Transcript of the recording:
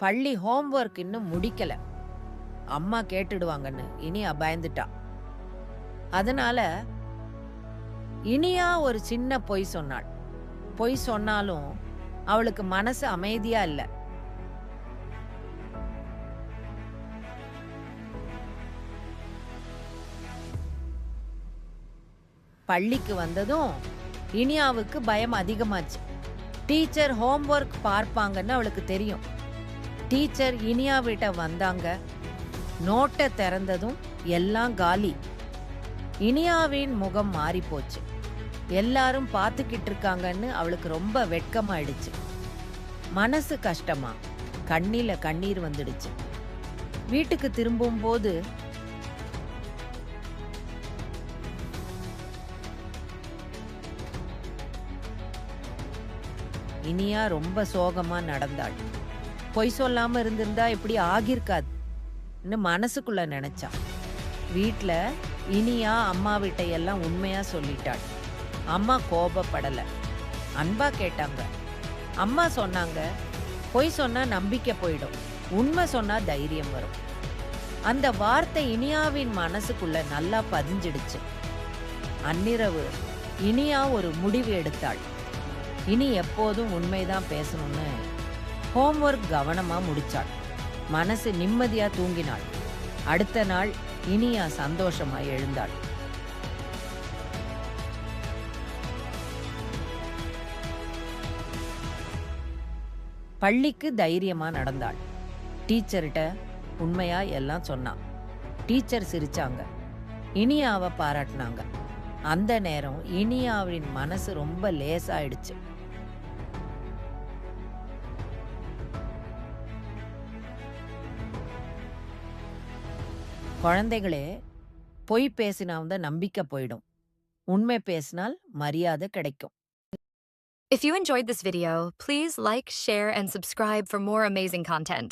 பள்ளி ஹோம்வொர்க் இன்னும் முடிக்கல. அம்மா கேட்டுடுவாங்கன்னு இனியா பயந்துட்டா. அதனால இனியா ஒரு சின்ன பொய் சொன்னாள். பொய் சொன்னாலும் அவளுக்கு மனசு அமைதியா இல்ல. பள்ளிக்கு வந்ததும் இனியாவுக்கு பயம் அதிகமாச்சு. டீச்சர் ஹோம்வொர்க் பார்ப்பாங்கன்னு அவளுக்கு தெரியும். டீச்சர் இனியா வீட்ட வந்தாங்க. நோட்டை திறந்ததும் எல்லாம் காலி. இனியாவின் முகம் மாறி போச்சு. எல்லாரும் பார்த்துக்கிட்டு இருக்காங்கன்னு அவளுக்கு ரொம்ப வெட்கமாயிடுச்சு. மனசு கஷ்டமா, கண்ணில கண்ணீர் வந்துடுச்சு. வீட்டுக்கு திரும்பும் போது இனியா ரொம்ப சோகமா நடந்தாள். பொய் சொல்லாம இருந்திருந்தா இப்படி ஆகியிருக்காதுன்னு மனசுக்குள்ள நினைச்சா. வீட்ல இனியா அம்மா வீட்டையெல்லாம் உண்மையா சொல்லிட்டாள். அம்மா கோபப்படல, அன்பா கேட்டாங்க. அம்மா சொன்னாங்க, பொய் சொன்னா நம்பிக்கை போயிடும், உண்மை சொன்னா தைரியம் வரும். அந்த வார்த்தை இனியாவின் மனசுக்குள்ள நல்லா பதிஞ்சிடுச்சு. அந்நிரவு இனியா ஒரு முடிவு எடுத்தாள். இனி எப்போதும் உண்மைதான் பேசணும்னு ஹோம்வொர்க் கவனமா முடிச்சாள். மனசு நிம்மதியா தூங்கினாள். அடுத்த நாள் இனியா சந்தோஷமா எழுந்தாள். பள்ளிக்கு தைரியமா நடந்தாள். டீச்சர்கிட்ட உண்மையா எல்லாம் சொன்னான். டீச்சர் சிரிச்சாங்க. இனியாவை பாராட்டினாங்க. அந்த நேரம் இனியாவின் மனசு ரொம்ப லேசாயிடுச்சு. குழந்தைகளே, பொய் பேசினால்தான் நம்பிக்கை போயிடும். உண்மை பேசினால் மரியாதை கிடைக்கும். If you enjoyed this video, please like, share, and subscribe for more amazing content.